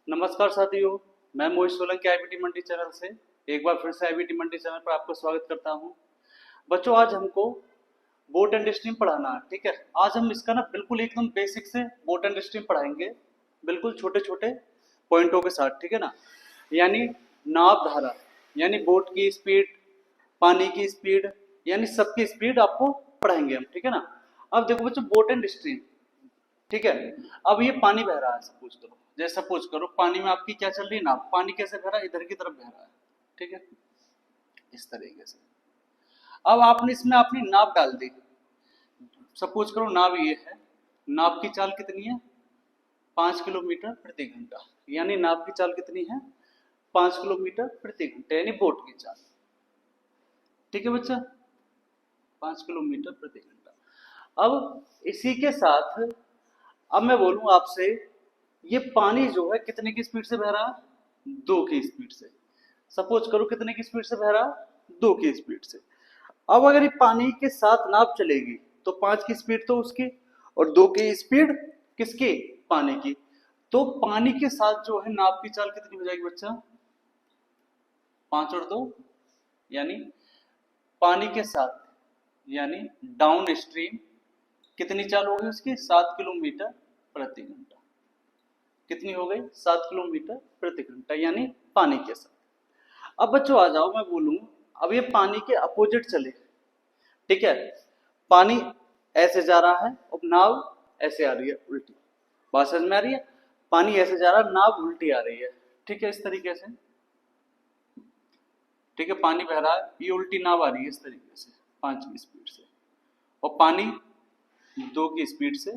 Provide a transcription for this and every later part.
नमस्कार साथियों, मैं मोहित सोलंकी आईबीटी मंडी चैनल से एक बार फिर से आईबीटी मंडी चैनल पर आपको स्वागत करता हूं। बच्चों, आज हमको बोट एंड स्ट्रीम पढ़ाना है। ठीक है, आज हम इसका ना बिल्कुल एकदम बेसिक से बोट एंड स्ट्रीम पढ़ाएंगे, बिल्कुल छोटे छोटे पॉइंटों के साथ। ठीक है ना, यानी नाव धारा, यानी बोट की स्पीड, पानी की स्पीड, यानी सबकी स्पीड आपको पढ़ाएंगे हम। ठीक है ना। अब देखो बच्चों, बोट एंड स्ट्रीम, ठीक है। अब ये पानी बह रहा है, सपोज करो, जैसे सपोज करो पानी में आपकी क्या चल रही है, नाव। पानी कैसे बह रहा है, इधर की तरफ बह रहा है। ठीक है, इस तरीके से। अब आपने इसमें अपनी नाव डाल दी। सपोज करो नाव ये है, नाव की चाल कितनी है, 5 किलोमीटर प्रति घंटा। यानी नाव की चाल कितनी है, 5 किलोमीटर प्रति घंटा, यानी बोट की चाल। ठीक है बच्चा, 5 किलोमीटर प्रति घंटा। अब इसी के साथ अब मैं बोलूं आपसे, ये पानी जो है कितने की स्पीड से बह रहा है, 2 की स्पीड से। सपोज करो कितने की स्पीड से बह रहा है, 2 की स्पीड से। अब अगर ये पानी के साथ नाव चलेगी तो 5 की स्पीड तो उसकी, और 2 की स्पीड किसकी, पानी की। तो पानी के साथ जो है नाव की चाल कितनी हो जाएगी बच्चा, 5 और 2, यानी पानी के साथ, यानी डाउन स्ट्रीम कितनी चाल होगी उसकी, 7 किलोमीटर प्रति घंटा। कितनी हो गई, 7 किलोमीटर प्रति घंटा, यानी पानी के साथ। अब बच्चों आ जाओ, मैं बोलूं अब ये पानी के अपोजिट चले। ठीक है, पानी ऐसे जा रहा है और नाव ऐसे आ रही है उल्टी। बात समझ में आ रही है, पानी ऐसे जा रहा है, नाव उल्टी आ रही है। ठीक है, इस तरीके से। ठीक है, पानी बह रहा है, ये उल्टी नाव आ रही है इस तरीके से 5 की स्पीड से, और पानी 2 की स्पीड से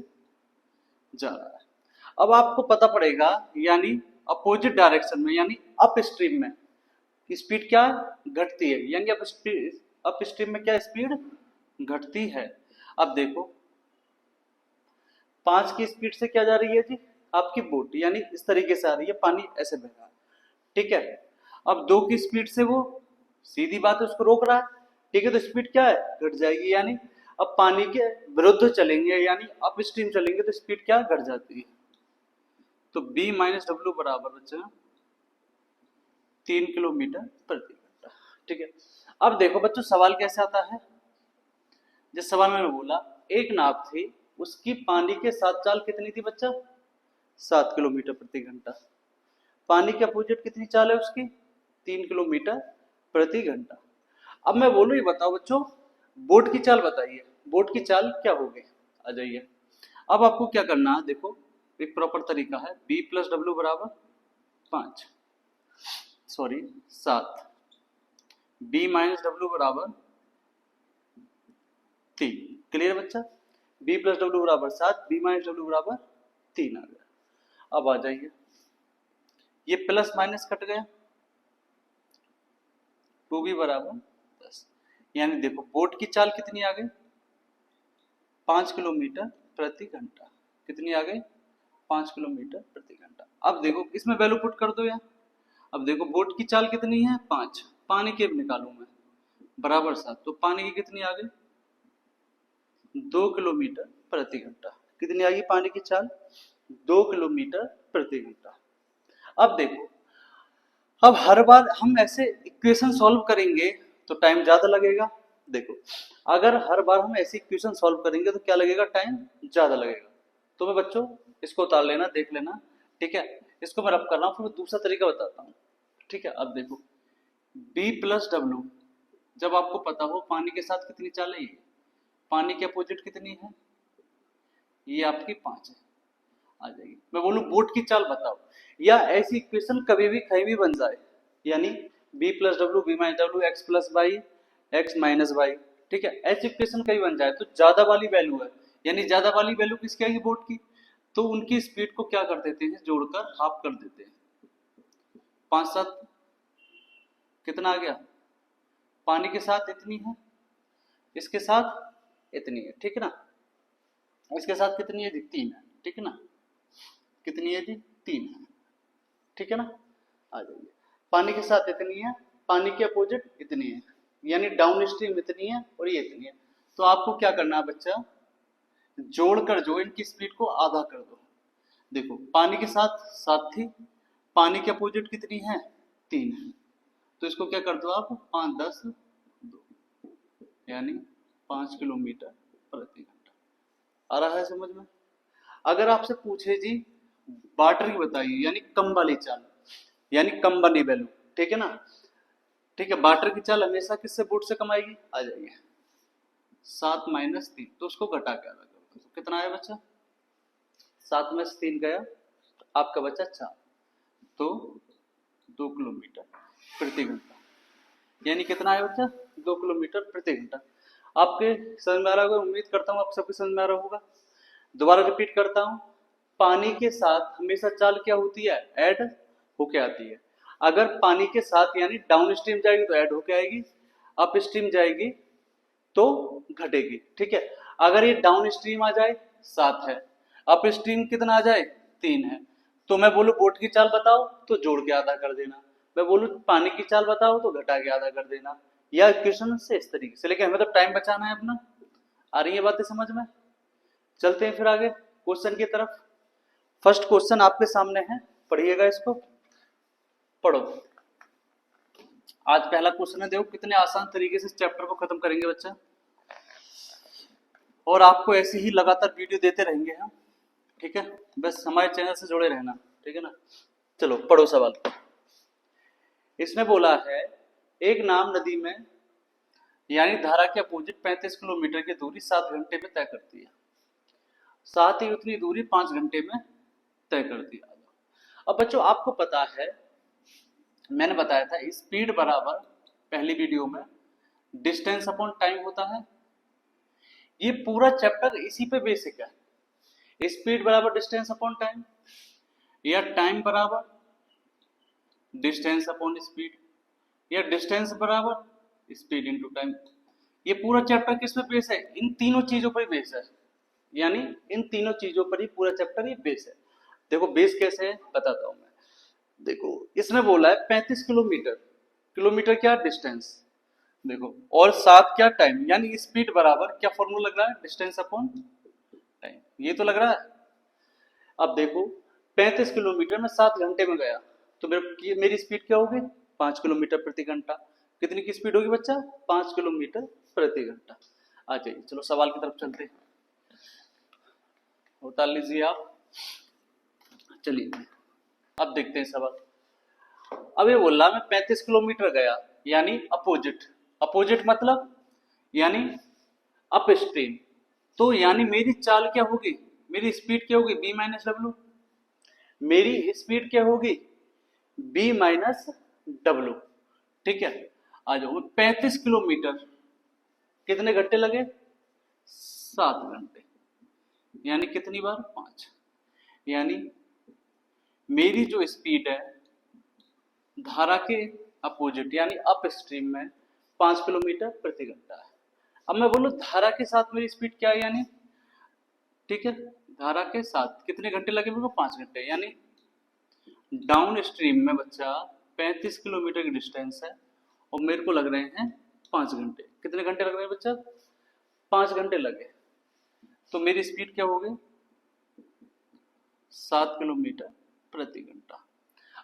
जा रहा है। अब आपको पता पड़ेगा, यानी अपोजिट डायरेक्शन में, यानी अप स्ट्रीम में स्पीड क्या घटती है, यानी अप स्ट्रीम में क्या स्पीड घटती है। अब देखो 5 की स्पीड से क्या जा रही है जी, आपकी बोट, यानी इस तरीके से आ रही है, पानी ऐसे बह रहा है। ठीक है, अब 2 की स्पीड से वो सीधी बात है, उसको रोक रहा है। ठीक है, तो स्पीड क्या है, घट जाएगी। यानी अब पानी के विरुद्ध चलेंगे, यानी अप स्ट्रीम चलेंगे, तो स्पीड क्या घट जाती है। तो B माइनस डब्ल्यू बराबर बच्चा 3 किलोमीटर प्रति घंटा। ठीक है, अब देखो बच्चों सवाल कैसे आता है। जिस सवाल में मैं बोला, एक नाव थी, उसकी पानी के साथ चाल कितनी थी बच्चा, 7 किलोमीटर प्रति घंटा। पानी के अपोजिट कितनी चाल है उसकी, 3 किलोमीटर प्रति घंटा। अब मैं बोलूं, ये बताओ बच्चों, बोट की चाल बताइए, बोट की चाल क्या होगी। आ जाइए, अब आपको क्या करना है, देखो एक प्रॉपर तरीका है। B प्लस डब्ल्यू बराबर 5, सॉरी 7, B माइनस डब्ल्यू बराबर 3। क्लियर बच्चा, B प्लस डब्ल्यू बराबर 7, B माइनस डब्ल्यू बराबर 3 आ गया। अब आ जाइए, ये प्लस माइनस कट गया, 2B बराबर 10। यानी देखो बोट की चाल कितनी आ गई, 5 किलोमीटर प्रति घंटा। कितनी आ गई, 5 किलोमीटर प्रति घंटा। अब देखो इसमें वैल्यू पुट कर दो यार। अब देखो बोट की चाल कितनी है, 5, पानी की निकालू मैं, बराबर 7, तो पानी की कितनी आ गई, 2 किलोमीटर प्रति घंटा। कितनी आ गई पानी की चाल, 2 किलोमीटर प्रति घंटा। अब देखो, अब हर बार हम ऐसे इक्वेशन सॉल्व करेंगे तो टाइम ज्यादा लगेगा। देखो अगर हर बार हम ऐसी इक्वेशन सॉल्व करेंगे तो क्या लगेगा, टाइम ज्यादा लगेगा। तो मैं बच्चों इसको उतार लेना, देख लेना। ठीक है, इसको मैं रब कर रहा हूँ, फिर मैं दूसरा तरीका बताता हूँ। ठीक है, अब देखो B प्लस डब्ल्यू, जब आपको पता हो पानी के साथ कितनी चाल है, ये पानी के अपोजिट कितनी है, ये आपकी 5 है। आ जाएगी, मैं बोलूं बोट की चाल बताओ, या ऐसी इक्वेशन कभी भी कहीं भी बन जाए, यानी B plus W, B minus W, X plus Y, X minus Y. ठीक है, ऐसी इक्वेशन कहीं बन जाए तो ज्यादा वाली वैल्यू है, यानी ज्यादा वाली वैल्यू किसकी आएगी, बोट की। तो उनकी स्पीड को क्या कर देते हैं, जोड़कर हाफ कर देते हैं। 5 7 कितना आ गया, पानी के साथ इतनी है, इसके साथ इतनी है। ठीक है ना, इसके साथ कितनी है जी, 3 है। ठीक है ना, कितनी है जी, 3 है। ठीक है ना, आ जाइए, पानी के साथ इतनी है, पानी के अपोजिट इतनी है, यानी डाउन स्ट्रीम इतनी है और ये इतनी है। तो आपको क्या करना है बच्चा, जोड़कर जो इनकी स्पीड को आधा कर दो। देखो पानी के साथ 7 थी, पानी की अपोजिट कितनी है 3 है, तो इसको क्या कर दो आप 5 10 2 यानी 5 किलोमीटर प्रति घंटा। आ रहा है समझ में? अगर आपसे पूछे जी वाटर की बताइए यानी कम वाली चाल यानी कम वाली वैल्यू, ठीक है ना, ठीक है, वाटर की चाल हमेशा किससे बोट से कम आएगी, आ जाइए 7 - 3, तो उसको घटा के आधा कर दो, तो कितना आया बच्चा 7 में से 3 गया तो आपका बचा 4, तो 2 किलोमीटर प्रति घंटा, यानी कितना आया बच्चा 2 किलोमीटर प्रति घंटा। आपके समझ में आ रहा होगा, उम्मीद करता हूँ आप सबके समझ में आ रहा होगा। दोबारा रिपीट करता हूँ, पानी के साथ हमेशा चाल क्या होती है ऐड होके आती है। अगर पानी के साथ यानी डाउन स्ट्रीम जाएगी तो ऐड होके आएगी, अप स्ट्रीम जाएगी तो घटेगी, ठीक है। अगर ये डाउन स्ट्रीम आ जाए 7 है, अप स्ट्रीम कितना आ जाए 3 है, तो मैं बोलूं बोट की चाल बताओ तो जोड़ के आधा कर देना, मैं बोलूं पानी की चाल बताओ तो घटा के आधा कर देना, या क्वेश्चन से इस तरीके से, लेकिन हमें तो टाइम बचाना है अपना। आ रही है बातें समझ में? चलते हैं फिर आगे क्वेश्चन की तरफ। फर्स्ट क्वेश्चन आपके सामने है, पढ़िएगा इसको, पढ़ो। आज पहला क्वेश्चन है, देखो कितने आसान तरीके से इस चैप्टर को खत्म करेंगे बच्चा, और आपको ऐसे ही लगातार वीडियो देते रहेंगे हम, ठीक है, बस हमारे चैनल से जुड़े रहना, ठीक है ना। चलो पढ़ो सवाल। इसमें बोला है एक नाम नदी में यानी धारा के अपोजिट 35 किलोमीटर की दूरी 7 घंटे में तय करती है, साथ ही उतनी दूरी 5 घंटे में तय करती है। अब बच्चों आपको पता है, मैंने बताया था स्पीड बराबर पहली वीडियो में डिस्टेंस अपॉन टाइम होता है। ये पूरा चैप्टर इसी पे बेसिक है, स्पीड बराबर डिस्टेंस अपॉन टाइम या टाइम बराबर डिस्टेंस अपॉन स्पीड या डिस्टेंस बराबर स्पीड इनटू टाइम। ये पूरा चैप्टर किस पे बेस है, इन तीनों चीजों पर बेस है, यानी इन तीनों चीजों पर ही पूरा चैप्टर ये बेस है। देखो बेस कैसे है बताता हूं मैं। देखो इसमें बोला है 35 किलोमीटर, किलोमीटर क्या डिस्टेंस, देखो, और 7 क्या टाइम, यानी स्पीड बराबर क्या फॉर्मूला लग रहा है डिस्टेंस अपॉन टाइम, ये तो लग रहा है। अब देखो 35 किलोमीटर में 7 घंटे में गया तो मेरी स्पीड क्या होगी 5 किलोमीटर प्रति घंटा। कितनी की स्पीड होगी बच्चा 5 किलोमीटर प्रति घंटा। आ जाइए चलो सवाल की तरफ चलते हैं, उतार लीजिए आप। चलिए अब देखते हैं सवाल। अब ये बोल रहा मैं 35 किलोमीटर गया यानी अपोजिट, अपोजिट मतलब यानी अप स्ट्रीम, तो यानी मेरी चाल क्या होगी, मेरी स्पीड क्या होगी b माइनस डब्ल्यू, मेरी स्पीड क्या होगी b माइनस डब्ल्यू, ठीक है। आ जाओ 35 किलोमीटर कितने घंटे लगे 7 घंटे, यानी कितनी बार 5, यानी मेरी जो स्पीड है धारा के अपोजिट यानी अप स्ट्रीम में 5 किलोमीटर प्रति घंटा है। अब मैं बोलूं धारा के साथ मेरी स्पीड क्या है, यानी ठीक है धारा के साथ कितने घंटे लगे मेरे को 5 घंटे, यानी डाउन स्ट्रीम में बच्चा 35 किलोमीटर की डिस्टेंस है और मेरे को लग रहे हैं 5 घंटे। कितने घंटे लग रहे हैं बच्चा 5 घंटे लगे, तो मेरी स्पीड क्या होगी 7 किलोमीटर प्रति घंटा।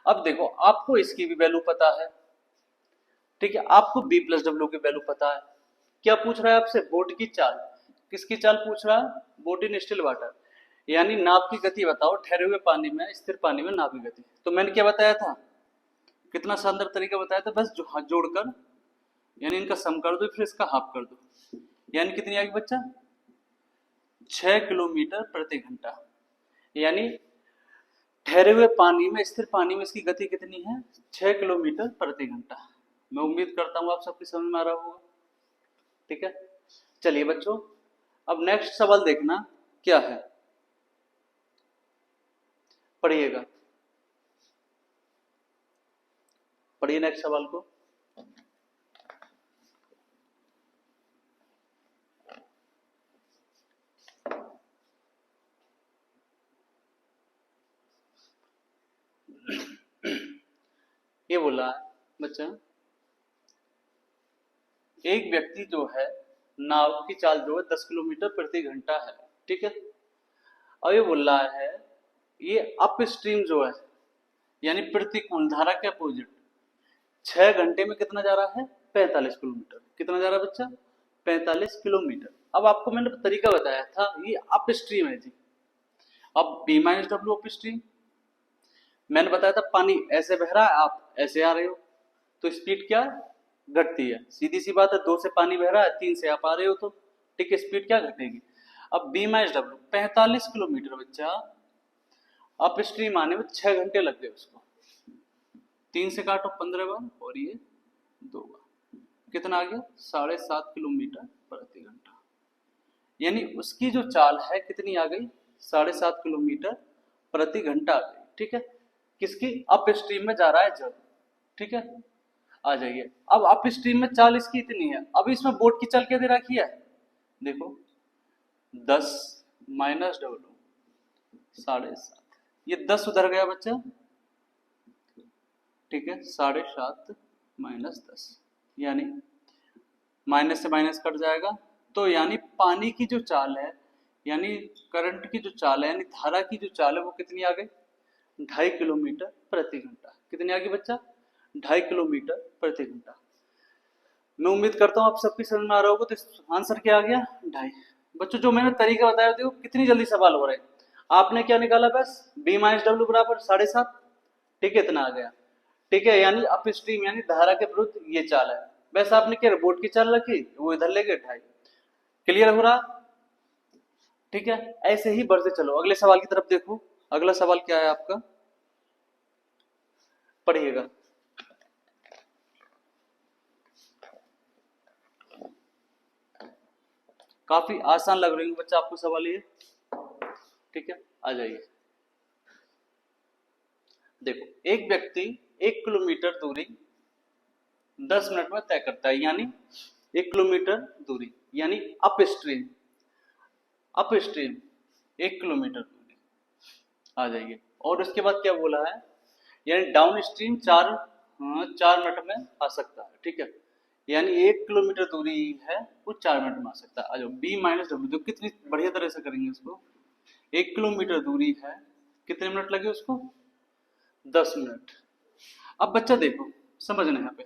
अब देखो आपको इसकी भी वैल्यू पता है, ठीक है, आपको b प्लस डब्ल्यू की वैल्यू पता है। क्या पूछ रहा है आपसे बोट की चाल, किसकी चाल पूछ रहा है बोट इन स्टिल वाटर, यानी नाव की गति बताओ ठहरे हुए पानी में, स्थिर पानी में नाव की गति। तो मैंने क्या बताया था, कितना शानदार तरीका बताया था, बस जो हाथ जोड़कर यानी इनका सम कर दो फिर इसका हाफ कर दो, यानी कितनी आएगी बच्चा 6 किलोमीटर प्रति घंटा, यानी ठहरे हुए पानी में स्थिर पानी में इसकी गति कितनी है 6 किलोमीटर प्रति घंटा। मैं उम्मीद करता हूं आप सबकी समझ में आ रहा होगा, ठीक है। चलिए बच्चों अब नेक्स्ट सवाल देखना क्या है, पढ़िएगा, पढ़िए नेक्स्ट सवाल को। ये बोला बच्चा एक व्यक्ति जो है नाव की चाल जो है 10 किलोमीटर प्रति घंटा है, ठीक है। अब ये बोल रहा है ये अप स्ट्रीम जो है यानी प्रतिकूल धारा के अपोजिट 6 घंटे में कितना जा रहा है? 45 किलोमीटर। कितना जा रहा है बच्चा? 45 किलोमीटर। अब आपको मैंने तरीका बताया था, ये अप स्ट्रीम है जी। अब B minus W up stream, मैंने बताया था पानी ऐसे बह रहा है, आप ऐसे आ रहे हो, तो स्पीड क्या घटती है? सीधी सी बात है, 2 से पानी बह रहा है, 3 से आप आ रहे हो, तो ठीक है, स्पीड क्या घटेगी? अब बी माइनस डब्ल्यू 45 किलोमीटर बच्चा, अप स्ट्रीम आने में 6 घंटे लग गए उसको। 3 से काटो 15 बार और ये 2 बार, कितना आ गया? 7.5 किलोमीटर प्रति घंटा। यानी उसकी जो चाल है कितनी आ गई? 7.5 किलोमीटर प्रति घंटा आ गई। ठीक है, किसकी? अप स्ट्रीम में जा रहा है जब। ठीक है, आ जाइए। अब अप स्ट्रीम में चाल इसकी इतनी है, अब इसमें बोट की चाल क्या दे रखी है? देखो 10 माइनस डब्ल्यू 7.5, ये 10 उधर गया बच्चा, ठीक है, 7.5 माइनस 10, यानी माइनस से माइनस कट जाएगा, तो यानी पानी की जो चाल है, यानी करंट की जो चाल है, यानी धारा की जो चाल है, वो कितनी आ गई? 2.5 किलोमीटर प्रति घंटा। कितनी आ गई बच्चा? 2.5 किलोमीटर प्रति घंटा। मैं उम्मीद करता हूँ आप सबकी समझ में आ रहा होगा। तो आंसर क्या आ गया? 2.5। बच्चों जो मैंने तरीका बताया, देखो कितनी जल्दी सवाल हो रहे हैं। आपने क्या निकाला? बस बी माइनस डब्ल्यू बराबर 7.5, ठीक है, इतना आ गया। ठीक है, यानी अप स्ट्रीम यानी धारा के विरुद्ध ये चाल है। बस आपने क्या बोट की चाल रखी, वो इधर ले गए 2.5। क्लियर हो रहा? ठीक है, ऐसे ही बढ़ते चलो। अगले सवाल की तरफ देखो। अगला सवाल क्या है आपका? पढ़िएगा। काफी आसान लग रही है बच्चा आपको सवाल ये। ठीक है, आ जाइए। देखो, एक व्यक्ति 1 किलोमीटर दूरी 10 मिनट में तय करता है, यानी 1 किलोमीटर दूरी, यानी अप स्ट्रीम 1 किलोमीटर दूरी। आ जाइए। और उसके बाद क्या बोला है? यानी डाउन स्ट्रीम 4 मिनट में आ सकता है। ठीक है, यानी 1 किलोमीटर दूरी है, वो 4 मिनट में आ सकता है। आ जाओ, बी माइनस डब्ल्यू, कितनी बढ़िया तरह से करेंगे इसको। 1 किलोमीटर दूरी है, कितने मिनट लगे उसको? 10 मिनट। अब बच्चा देखो, समझना यहाँ पे,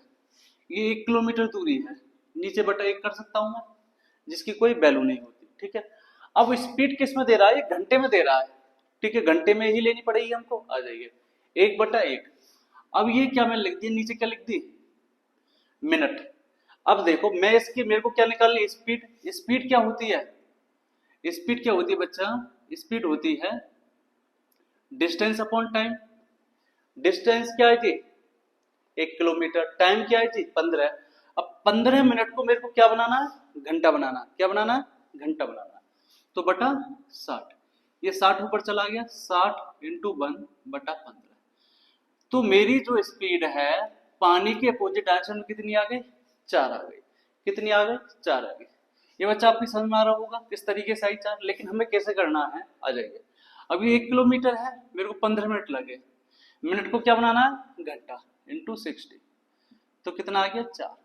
ये 1 किलोमीटर दूरी है, नीचे बटा 1 कर सकता हूं मैं, जिसकी कोई वैल्यू नहीं होती। ठीक है, अब स्पीड किस में दे रहा है? घंटे में दे रहा है। ठीक है, घंटे में ही लेनी पड़ेगी हमको। आ जाइए, 1/1। अब ये क्या मैंने लिख दी? नीचे क्या लिख दी? मिनट। अब देखो, मैं इसकी, मेरे को क्या निकालनी? स्पीड। स्पीड क्या होती है? स्पीड क्या होती है बच्चा? स्पीड होती है डिस्टेंस अपॉन टाइम। डिस्टेंस क्या है जी? 1 किलोमीटर। टाइम क्या है जी? 15। अब 15 मिनट को मेरे को क्या बनाना है? घंटा बनाना। क्या बनाना है? घंटा बनाना। तो बटा 60, ये 60 ऊपर चला गया, 60 इंटू 1/15। तो मेरी जो स्पीड है पानी के अपोजिट डायरेक्शन में कितनी आ गई? 4 आ गई। कितनी आ गई? 4 आ गई। ये बच्चा आपकी समझ में आ रहा होगा किस तरीके से आई 4, लेकिन हमें कैसे करना है? आ जाइए। अभी 1 किलोमीटर है, मेरे को 15 मिनट लगे, मिनट को क्या बनाना है? घंटा, इंटू 60, तो कितना आ गया? 4।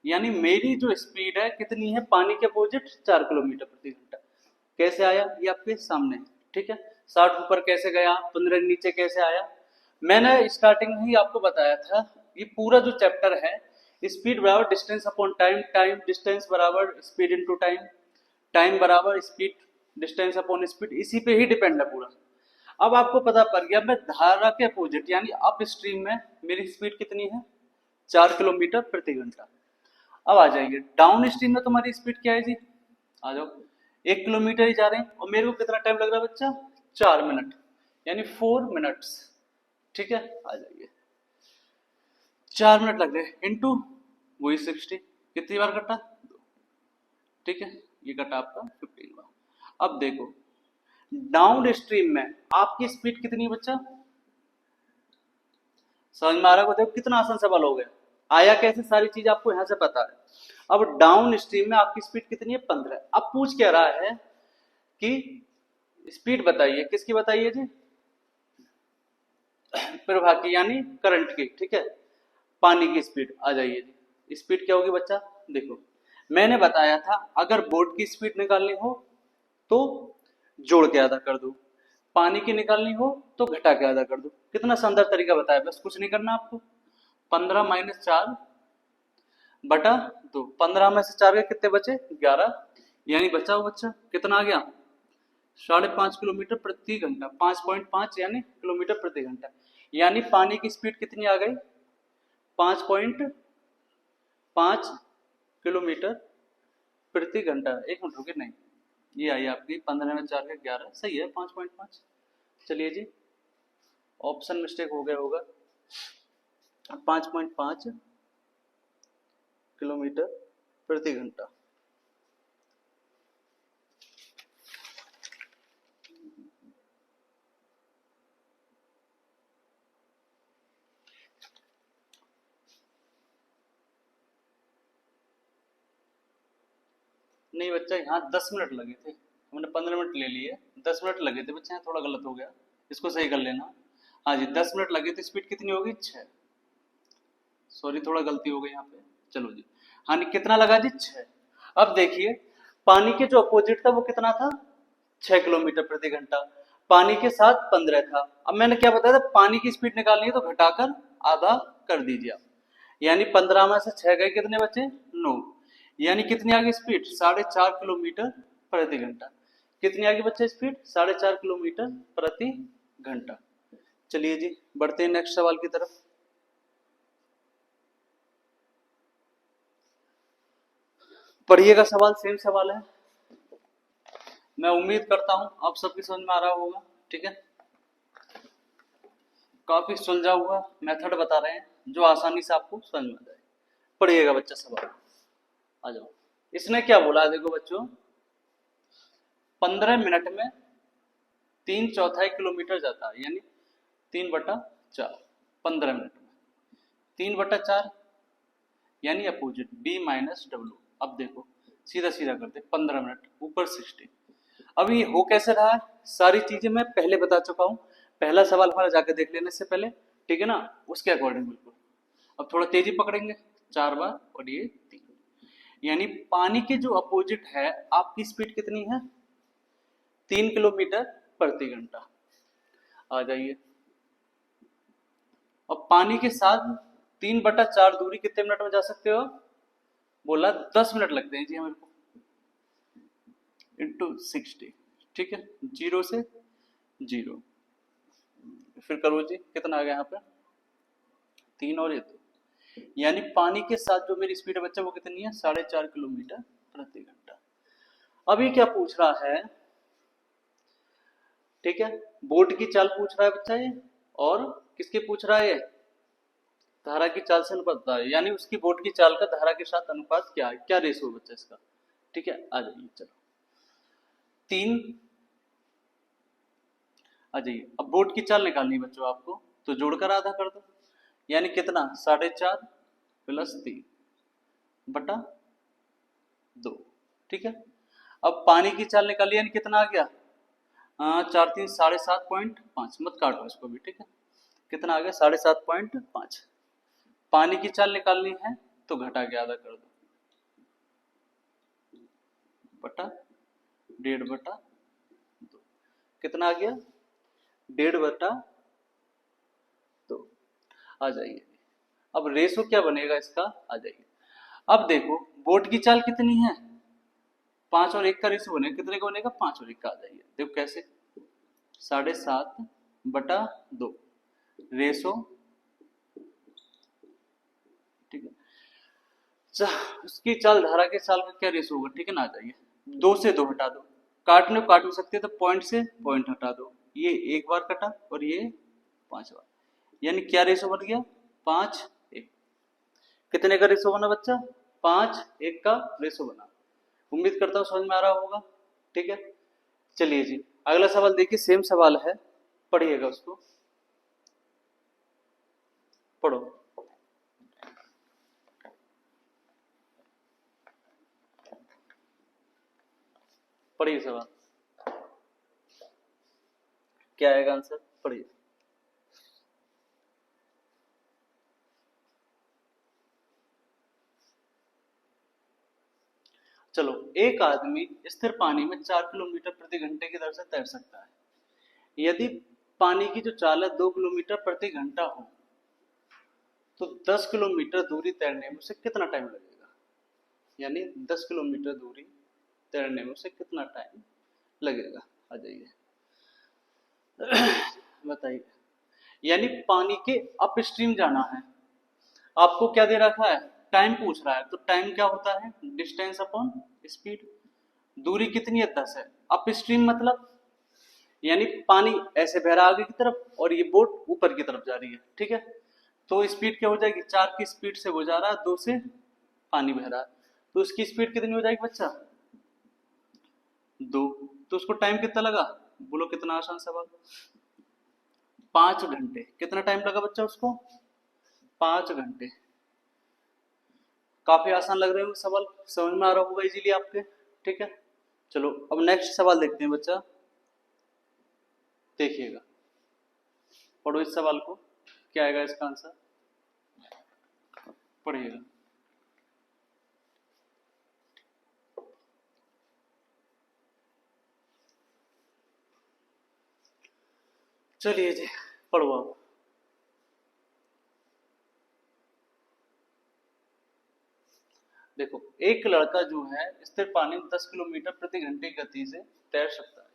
यानी मेरी जो स्पीड है कितनी है पानी के अपोजिट? 4 किलोमीटर प्रति घंटा। कैसे आया? ये आपके सामने। ठीक है, 60 ऊपर कैसे गया, 15 नीचे कैसे आया? मैंने स्टार्टिंग में ही आपको बताया था, ये पूरा जो चैप्टर है, स्पीड बराबर distance upon time, time distance बराबर स्पीड इंटू टाइम, टाइम बराबर स्पीड डिस्टेंस अपॉन स्पीड, इसी पे ही डिपेंड है पूरा। अब आपको पता पड़ गया, मैं धारा के अपोजिट यानी अप स्ट्रीम में मेरी स्पीड कितनी है? 4 किलोमीटर प्रति घंटा। अब आ जाइए, डाउन स्ट्रीम में तुम्हारी स्पीड क्या है जी? आ जाओ, 1 किलोमीटर ही जा रहे हैं, और मेरे को कितना टाइम लग रहा है बच्चा? 4 मिनट, यानी 4 मिनट्स। ठीक है, आ जाइए, 4 मिनट लग गए, इंटू वही 60, कितनी बार कटा? 2। ठीक है, ये कटा आपका 15 बार। अब देखो, डाउन स्ट्रीम में आपकी स्पीड कितनी है बच्चा? समझ में आ रहा है? देखो कितना आसान सवाल हो गया। आया कैसे? सारी चीज आपको यहां से पता है। अब डाउन स्ट्रीम में आपकी स्पीड कितनी है? 15। अब पूछ क्या रहा है कि स्पीड बताइए, किसकी बताइए जी? प्रवाह की, यानी करंट की। ठीक है, पानी की स्पीड। आ जाइए जी, स्पीड क्या होगी बच्चा? देखो, मैंने बताया था अगर बोट की स्पीड निकालनी हो तो जोड़ के आधा कर दो, पानी की निकालनी हो तो घटा के आधा कर दो। कितना शानदार तरीका बताया, बस कुछ नहीं करना आपको। 15-4/2, 15 में से 4 के कितने बचे, 11, यानी बचा हुआ बच्चा कितना आ गया, 5.5 किलोमीटर प्रति घंटा, 5.5 यानी किलोमीटर प्रति घंटा। यानी पानी की स्पीड कितनी आ गई, 5.5 किलोमीटर प्रति घंटा। एक मिनट रुके, नहीं ये आई आपकी 15 में 4 के 11, सही है 5.5। चलिए जी, ऑप्शन मिस्टेक हो गया होगा। 5.5 किलोमीटर प्रति घंटा। नहीं बच्चा, यहाँ 10 मिनट लगे थे, हमने 15 मिनट ले लिए, 10 मिनट लगे थे बच्चा, यहाँ थोड़ा गलत हो गया, इसको सही कर लेना। हाँ जी, 10 मिनट लगे थे, स्पीड कितनी होगी 6, सॉरी थोड़ा गलती हो गई यहाँ पे। चलो जी, हाँ कितना लगा जी 6। अब देखिए पानी के जो अपोजिट था वो कितना था, 6 किलोमीटर प्रति घंटा, पानी के साथ 15 था। अब मैंने क्या बताया था, पानी की स्पीड निकालनी है तो घटाकर आधा कर दीजिए आप, यानी 15 में से 6 गए, कितने बचे 9, यानी कितनी आ गई स्पीड, 4.5 किलोमीटर प्रति घंटा। कितनी आ गई बच्चे स्पीड, 4.5 किलोमीटर प्रति घंटा। चलिए जी बढ़ते हैं नेक्स्ट सवाल की तरफ। पढ़िएगा सवाल, सेम सवाल है, मैं उम्मीद करता हूं आप सबकी समझ में आ रहा होगा। ठीक है, काफी सुलझा हुआ मेथड बता रहे हैं जो आसानी से आपको समझ में आ जाए। पढ़िएगा बच्चा सवाल, आ जाओ। इसने क्या बोला, देखो बच्चों, 15 मिनट में 3/4 किलोमीटर जाता है, यानी 3/4, 15 मिनट में 3/4 यानी अपोजिट B-W। अब देखो सीधा सीधा करते, 15 मिनट ऊपर 60। अब ये हो कैसे रहा है, सारी चीजें मैं पहले बता चुका हूं, पहला सवाल हमारा जाकर देख लेने से पहले, ठीक है ना, उसके अकॉर्डिंग बिल्कुल। अब थोड़ा तेजी पकड़ेंगे, 4 बार और ये 3, यानी पानी के जो अपोजिट है आपकी स्पीड कितनी है, 3 किलोमीटर प्रति घंटा। आ जाइए, अब पानी के साथ 3/4 दूरी कितने मिनट में जा सकते हो, बोला 10 मिनट लगते हैं जी हमें को, इंटू 60, ठीक है, 0 से 0, फिर करो जी, कितना आ गया यहाँ पे 3 और ये 2, यानी पानी के साथ जो मेरी स्पीड है बच्चा वो कितनी है, 4.5 किलोमीटर प्रति घंटा। अब ये क्या पूछ रहा है, ठीक है, बोट की चाल पूछ रहा है बच्चा ये, और किसके पूछ रहा है ये, धारा की चाल से अनुपात बता, यानी उसकी बोट की चाल का धारा के साथ अनुपात क्या है, क्या रेशो बच्चा इसका। ठीक है, आ जाइए, चलो 3, आ जाइए। अब बोट की चाल निकालनी है बच्चों आपको, तो जोड़कर आधा कर दो, यानी कितना, 4.5 + 3/2। ठीक है, अब पानी की चाल निकाली, यानी कितना आ गया, 4 3 7.5, मत काटो इसको भी, ठीक है, कितना आ गया 7.5। पानी की चाल निकालनी है तो घटा के आधा कर दो, बटा 1.5/2, कितना आ गया 1.5/2। आ जाइए, अब रेशो क्या बनेगा इसका, आ जाइए। अब देखो बोट की चाल कितनी है, 5 और 1 का रेशो बनेगा, कितने का बनेगा, 5 और 1 का। आ जाइए, देखो कैसे, 7.5/2 रेशो, ठीक है, उसकी चाल धारा के चाल का क्या रेशो होगा, ठीक है ना। आ जाइए, 2 से 2 हटा दो, काटने को काट भी सकते हैं तो पॉइंट से पॉइंट हटा दो, ये 1 बार कटा और ये 5 बार, यानी क्या रेशो बन गया, 5:1। कितने का रेशो बना बच्चा, 5:1 का रेशो बना। उम्मीद करता हूँ समझ में आ रहा होगा। ठीक है, चलिए जी अगला सवाल देखिए, सेम सवाल है, पढ़िएगा उसको, पढ़ो। पढ़िए सवाल, क्या आएगा आंसर, पढ़िए। चलो, एक आदमी स्थिर पानी में 4 किलोमीटर प्रति घंटे की दर से तैर सकता है, यदि पानी की जो चाल है 2 किलोमीटर प्रति घंटा हो तो 10 किलोमीटर दूरी तैरने में उसे कितना टाइम लगेगा? यानी 10 किलोमीटर दूरी तैरने में उसे कितना टाइम लगेगा? आ जाइए बताइए। यानी पानी के अप स्ट्रीम जाना है, आपको क्या दे रखा है? टाइम पूछ रहा है, तो टाइम क्या होता है? Distance upon speed. दूरी कितनी है? 10 है। अप स्ट्रीम मतलब यानी पानी ऐसे बह रहा है आगे की तरफ और ये बोट ऊपर की तरफ जा रही है, ठीक है। तो स्पीड क्या हो जाएगी? 4 की स्पीड से वो जा रहा है, 2 से पानी बह रहा है, तो उसकी स्पीड कितनी हो जाएगी बच्चा? 2। तो उसको टाइम कितना लगा? बोलो कितना आसान सवाल। 5 घंटे। कितना टाइम लगा बच्चा उसको? 5 घंटे। काफी आसान लग रहे होंगे सवाल, समझ में आ रहा होगा इजीली आपके, ठीक है। चलो अब नेक्स्ट सवाल देखते हैं बच्चा, देखिएगा, पढ़ो इस सवाल को, क्या आएगा इसका आंसर, पढ़िएगा। चलिए जी, पढ़ो आप। देखो, एक लड़का जो है स्थिर पानी में 10 किलोमीटर प्रति घंटे की गति से तैर सकता है।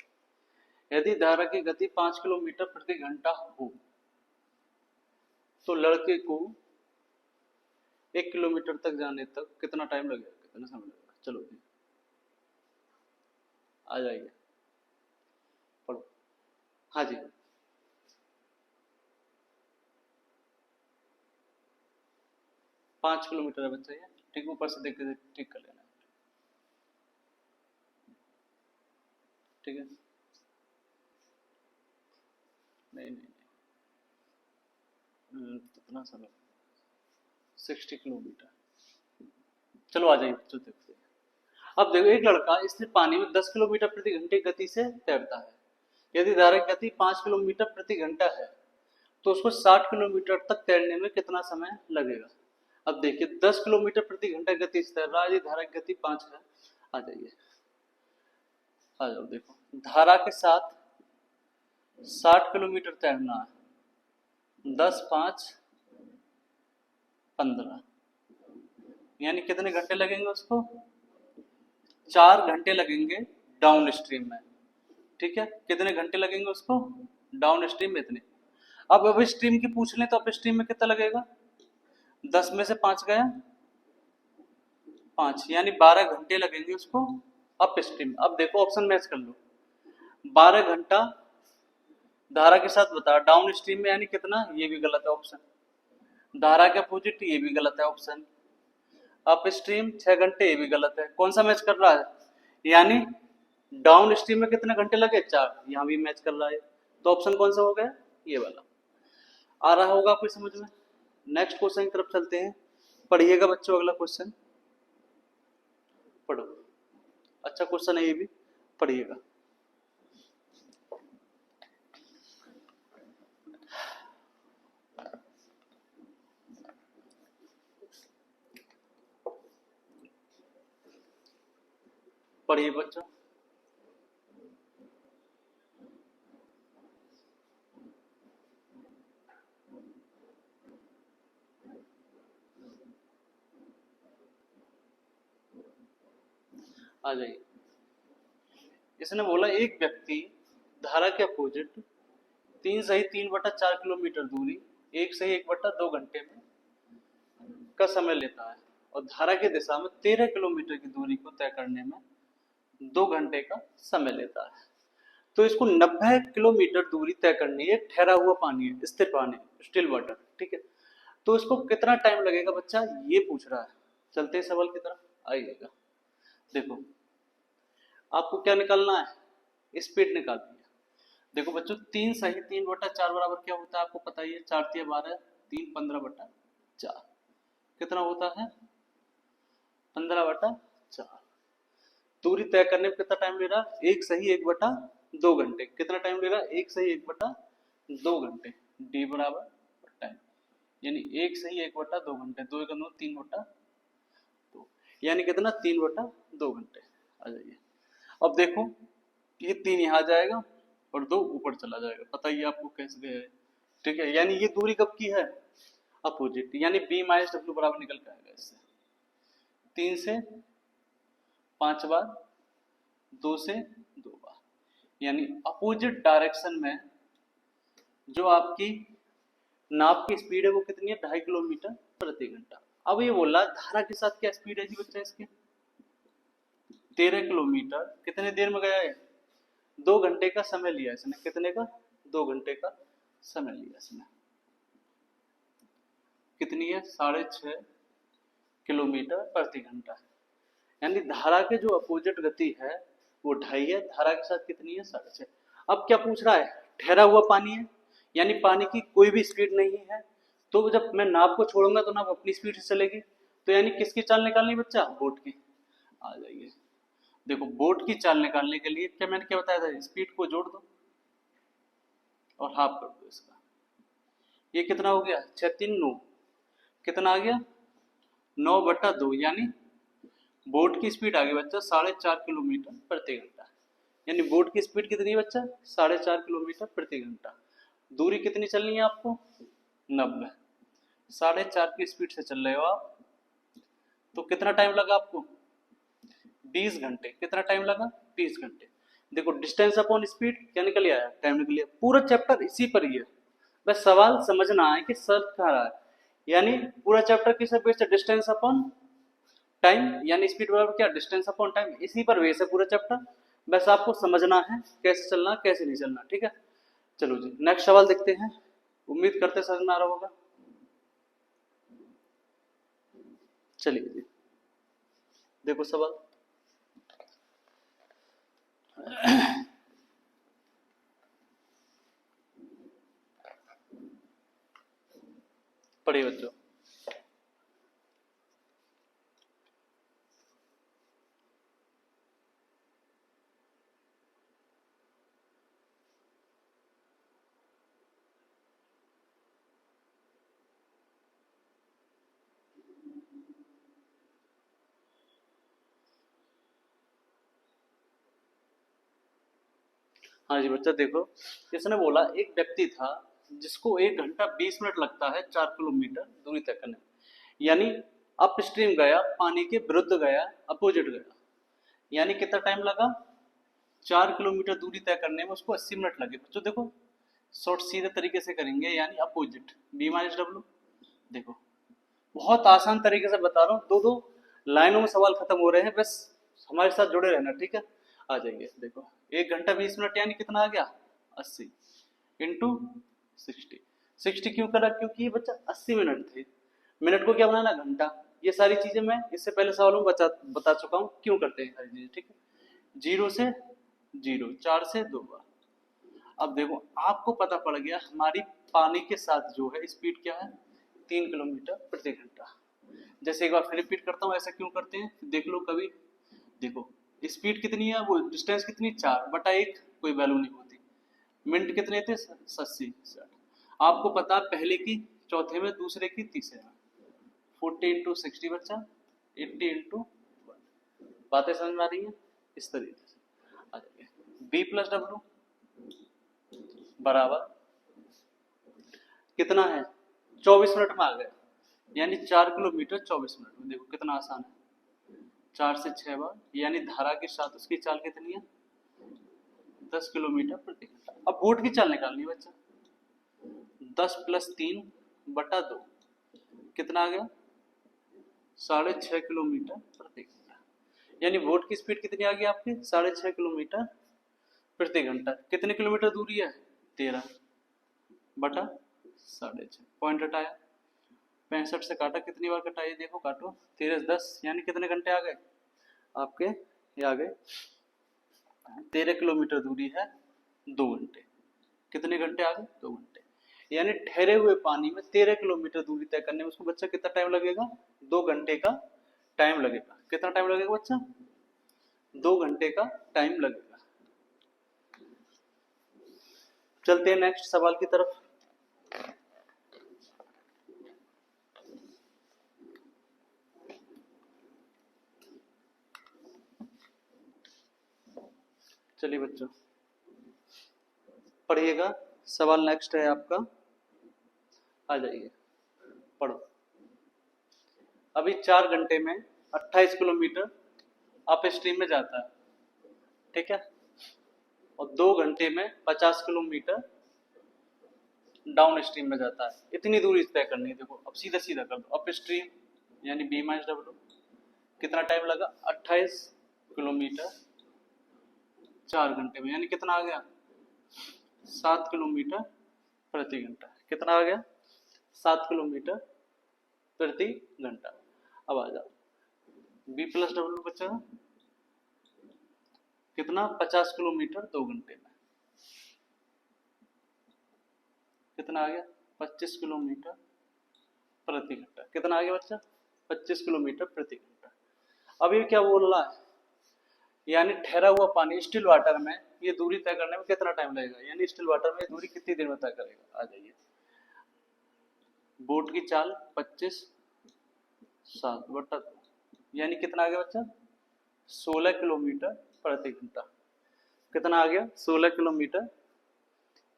यदि धारा की गति 5 किलोमीटर प्रति घंटा हो तो लड़के को 1 किलोमीटर तक जाने तक कितना टाइम लगेगा, कितना समय लगेगा? चलो जी, आ जाइए, पढ़ो। हाँ जी, 5 किलोमीटर है बच्चा ये, ठीक, ऊपर से देख के ठीक कर लेना, ठीक है। नहीं नहीं, कितना समय? 60 किलोमीटर। चलो आ जाइए बच्चों, देखते हैं। अब देखो, एक लड़का स्थिर पानी में 10 किलोमीटर प्रति घंटे की गति से तैरता है। यदि धारा की गति 5 किलोमीटर प्रति घंटा है तो उसको 60 किलोमीटर तक तैरने में कितना समय लगेगा? अब देखिए, 10 किलोमीटर प्रति घंटा गति से तैर रहा है, धारा की गति 5 है। आ जाइए, आ जाओ, देखो, धारा के साथ 60 किलोमीटर तैरना है, 10 5 15, यानी कितने घंटे लगेंगे उसको? 4 घंटे लगेंगे डाउन स्ट्रीम में, ठीक है। कितने घंटे लगेंगे उसको डाउन स्ट्रीम में? इतने। अब अप स्ट्रीम की पूछ लें तो अप स्ट्रीम में कितना लगेगा? 10 में से 5 गया 5, यानी 12 घंटे लगेंगे उसको अप स्ट्रीम। अब देखो ऑप्शन मैच कर लो, 12 घंटा धारा के साथ बता डाउन स्ट्रीम में, यानी कितना? ये भी गलत है ऑप्शन। धारा के अपोजिट, ये भी गलत है ऑप्शन। अप स्ट्रीम 6 घंटे, ये भी गलत है। कौन सा मैच कर रहा है? यानी डाउन स्ट्रीम में कितने घंटे लगे? 4, यहाँ भी मैच कर रहा है, तो ऑप्शन कौन सा हो गया? ये वाला। आ रहा होगा आपको समझ में। नेक्स्ट क्वेश्चन की तरफ चलते हैं, पढ़िएगा बच्चों, अगला क्वेश्चन पढ़ो, अच्छा क्वेश्चन है ये भी, पढ़िएगा। पढ़िए बच्चों। आ जाइए, इसने बोला एक व्यक्ति धारा के अपोजिट 3 सही 3/4 किलोमीटर दूरी 1 सही 1/2 घंटे में का समय लेता है और धारा की दिशा में 13 किलोमीटर की दूरी को तय करने में 2 घंटे का समय लेता है। तो इसको 90 किलोमीटर दूरी तय करनी है, ठहरा हुआ पानी है, स्थिर पानी, स्टिल वाटर, ठीक है। तो इसको कितना टाइम लगेगा बच्चा, ये पूछ रहा है। चलते हैं सवाल की तरफ, आइएगा। देखो, आपको क्या निकालना है? स्पीड निकालनी है। देखो बच्चों, 3 सही 3/4 बराबर क्या होता है आपको पता ही है, 4×3 = 12, 3 15/4 कितना होता है? 15/4। दूरी तय करने में कितना टाइम ले रहा? 1 सही 1/2 घंटे। कितना टाइम ले रहा? 1 सही 1/2 घंटे। डी बराबर टाइम, यानी 1 सही 1/2 घंटे, 2 × 3 3/2, यानी कितना? 3/2 घंटे। आ जाइए, अब देखो, ये 3 यहाँ जाएगा और 2 ऊपर चला जाएगा, पता ही है आपको कैसे गया है, ठीक है। यानी ये दूरी कब की है, अपोजिट, यानी बी माइनस डब्ल्यू बराबर निकल के आएगा इससे 3 से 5 बार, 2 से 2 बार, यानी अपोजिट डायरेक्शन में जो आपकी नाव की स्पीड है वो कितनी है, 2.5 किलोमीटर प्रति घंटा। अब ये बोला धारा के साथ क्या स्पीड है जी बच्चा इसके, 13 किलोमीटर, कितने देर में गया है, 2 घंटे का समय लिया इसने, कितने का, 2 घंटे का समय लिया इसने, कितनी है, 6.5 किलोमीटर प्रति घंटा। यानी धारा के जो अपोजिट गति है वो 2.5 है, धारा के साथ कितनी है, 6.5। अब क्या पूछ रहा है, ठहरा हुआ पानी है, यानी पानी की कोई भी स्पीड नहीं है, तो जब मैं नाव को छोड़ूंगा तो नाव अपनी स्पीड से चलेगी, तो यानी किसकी चाल निकालनी बच्चा, बोट की। आ जाइए, देखो बोट की चाल निकालने के लिए क्या मैंने क्या बताया था, स्पीड को जोड़ दो और हाफ कर दो इसका, ये कितना हो गया, 6 3 9, कितना आ गया, 9/2, यानी बोट की स्पीड आ गई बच्चा 4.5 किलोमीटर प्रति घंटा। यानी बोट की स्पीड कितनी है बच्चा, 4.5 किलोमीटर प्रति घंटा। दूरी कितनी चलनी है आपको, 90, 4.5 की स्पीड से चल रहे हो आप, तो कितना टाइम लगा आपको, 20 घंटे, कितना टाइम लगा, 20 घंटे। देखो डिस्टेंस अपॉन स्पीड क्या निकल आया, टाइम निकल गया। पूरा चैप्टर इसी पर ही है, बस सवाल समझना है कि सर कहाँ रहा है, यानी पूरा चैप्टर किस बेस है, डिस्टेंस अपॉन टाइम, यानी स्पीड बराबर क्या, डिस्टेंस अपॉन टाइम, इसी पर बेस है पूरा चैप्टर। बस आपको समझना है कैसे चलना कैसे नहीं चलना, ठीक है। चलो जी नेक्स्ट सवाल देखते हैं, उम्मीद करते समझ में आ रहा होगा। चलिए जी देखो सवाल, पढ़िए बच्चों। हाँ जी बच्चा देखो, इसने बोला एक व्यक्ति था जिसको 1 घंटा 20 मिनट लगता है 4 किलोमीटर दूरी तय करने में, यानी अप स्ट्रीम गया, पानी के विरुद्ध गया, अपोजिट गया, यानी कितना टाइम लगा, 4 किलोमीटर दूरी तय करने में उसको 80 मिनट लगे। बच्चों देखो शॉर्ट सीधे तरीके से करेंगे, यानी अपोजिट बी माइनस डब्ल्यू। देखो बहुत आसान तरीके से बता रहा हूँ, 2 लाइनों में सवाल खत्म हो रहे हैं, बस हमारे साथ जुड़े रहना, ठीक है। आ जाइए देखो 1 घंटा 20 मिनट यानी कितना आ गया, 80 इंटू 60। 60 क्यों करा, क्योंकि ये बच्चा 80 मिनट थे, मिनट को क्या बनाना, घंटा। ये सारी चीजें मैं इससे पहले सवालों में बता चुका हूँ क्यों करते हैं सारी चीजें, ठीक है। 0 से 0, 4 से 2 बार। अब देखो आपको पता पड़ गया हमारी पानी के साथ जो है स्पीड क्या है, 3 किलोमीटर प्रति घंटा। जैसे एक बार फिर रिपीट करता हूँ, ऐसा क्यों करते हैं देख लो कभी। देखो स्पीड कितनी है, वो डिस्टेंस कितनी, 4/1, कोई वैल्यू नहीं होती। मिनट कितने थे, 80 60। आपको पता पहले की चौथे में, दूसरे की तीसरे में, 40 इंटू 60 बच्चा 80 इंटू 1। बातें समझ में आ रही है, इस तरीके से आ जाइए। बी प्लस डब्ल्यू बराबर कितना है, 24 मिनट में आ गया, यानी 4 किलोमीटर 24 मिनट में। देखो कितना आसान है, 4 से 6 बार, यानी धारा के साथ उसकी चाल कितनी है, 10 किलोमीटर प्रति घंटा। अब बोट की चाल निकालनी है बच्चा, 10 + 3/2 कितना आ गया, 6.5 किलोमीटर प्रति घंटा। यानी बोट की स्पीड कितनी आ गई आपकी, 6.5 किलोमीटर प्रति घंटा। कितने किलोमीटर दूरी है, 13/6। पॉइंट हटाया, 65 से काटा, कितनी बार कटा, ये देखो काटो, 13 10, यानी कितने घंटे आ गए आपके, ये आ गए 13 किलोमीटर दूरी है 2 घंटे। कितने घंटे आ गए, 2 घंटे। यानी ठहरे हुए पानी में 13 किलोमीटर दूरी तय करने में उसको बच्चा कितना टाइम लगेगा, 2 घंटे का टाइम लगेगा। कितना टाइम लगेगा बच्चा, 2 घंटे का टाइम लगेगा। चलते हैं नेक्स्ट सवाल की तरफ। चलिए बच्चों पढ़िएगा, सवाल नेक्स्ट है आपका, आ जाइए पढ़ो। अभी 4 घंटे में 28 किलोमीटर अप स्ट्रीम में जाता है, ठीक है, और 2 घंटे में 50 किलोमीटर डाउन स्ट्रीम में जाता है। इतनी दूरी तय करनी है। देखो अब सीधा सीधा कर दो, अप स्ट्रीम यानी बी माइनस डब्ल्यू, कितना टाइम लगा, 28 किलोमीटर 4 घंटे में, यानी कितना आ गया, 7 किलोमीटर प्रति घंटा। कितना आ गया, 7 किलोमीटर प्रति घंटा। अब आ जाओ, बी प्लस डब्ल्यू बचा कितना, 50 किलोमीटर 2 घंटे में, कितना आ गया, 25 किलोमीटर प्रति घंटा। कितना आ गया बच्चा, 25 किलोमीटर प्रति घंटा। अब ये क्या बोल रहा है, यानी ठहरा हुआ पानी स्टिल वाटर में ये दूरी तय करने में कितना टाइम लगेगा, यानी स्टिल वाटर में दूरी कितनी देर में तय करेगा। आ जाइए, बोट की चाल 25 7/2, यानी कितना आ गया बच्चा, 16 किलोमीटर प्रति घंटा। कितना आ गया, 16 किलोमीटर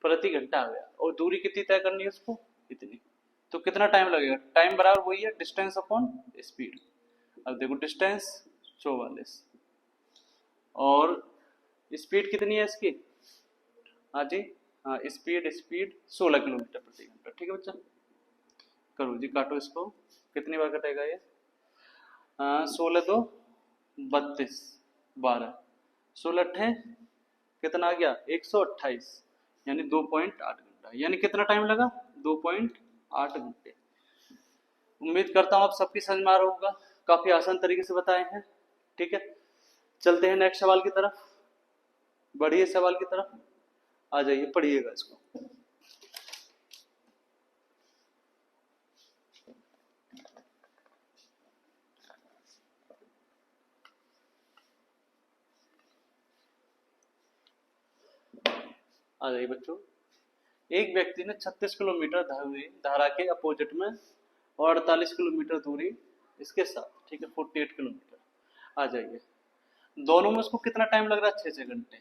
प्रति घंटा आ गया। और दूरी कितनी तय करनी है उसको, इतनी। तो कितना टाइम लगेगा, टाइम बराबर वही है डिस्टेंस अपॉन स्पीड। अब देखो डिस्टेंस 44 और स्पीड कितनी है इसकी, हाँ जी, हाँ स्पीड 16 किलोमीटर प्रति घंटा। ठीक है बच्चा, करो जी, काटो इसको, कितनी बार कटेगा ये, 16 2 32 12, 16 अट्ठे कितना आ गया, 128, यानी 2.8 घंटा। यानी कितना टाइम लगा, 2.8 घंटे। उम्मीद करता हूँ आप सबकी समझ में आ रहा होगा, काफी आसान तरीके से बताए हैं। ठीक है, चलते हैं नेक्स्ट सवाल की तरफ, बढ़िए सवाल की तरफ आ जाइए, पढ़िएगा इसको। आ जाइए बच्चों, एक व्यक्ति ने 36 किलोमीटर धारा के अपोजिट में और 48 किलोमीटर दूरी इसके साथ, ठीक है, 48 किलोमीटर। आ जाइए, दोनों में उसको कितना टाइम लग रहा है, 6 घंटे,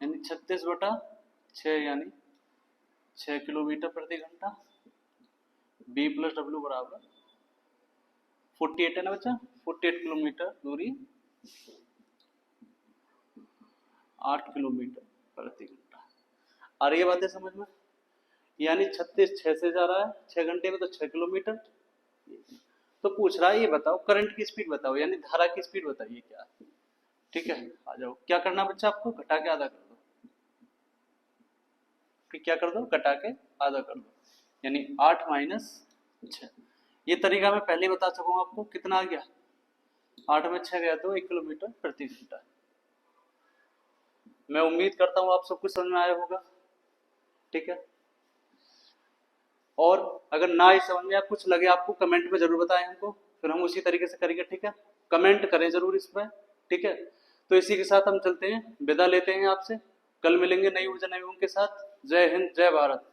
यानी 36/6 यानी 6 किलोमीटर प्रति घंटा। बी प्लस डब्ल्यू बराबर 48 है ना बच्चा, 48 किलोमीटर दूरी 8 किलोमीटर प्रति घंटा। आ रही है बातें समझ में, यानी 36 6 से जा रहा है 6 घंटे में, तो 6 किलोमीटर। तो पूछ रहा है ये बताओ करंट की स्पीड बताओ, यानी धारा की स्पीड बताइए क्या है। ठीक है, आ जाओ, क्या करना बच्चा, आपको घटा के आधा कर दो, ठीक, क्या कर दो, घटा के आधा कर दो, यानी 8 माइनस 6। ये तरीका मैं पहले बता सकूंगा आपको, कितना आ गया, 8 में 6 गया तो 1 किलोमीटर प्रति घंटा। मैं उम्मीद करता हूँ आप सबको समझ में आया होगा। ठीक है, और अगर ना ही समझ में या कुछ लगे आपको कमेंट में जरूर बताएं हमको, फिर हम उसी तरीके से करेंगे। ठीक है, कमेंट करें जरूर इस पर। ठीक है, तो इसी के साथ हम चलते हैं, विदा लेते हैं आपसे, कल मिलेंगे नई ऊर्जा नई उमंग के साथ। जय हिंद, जय भारत।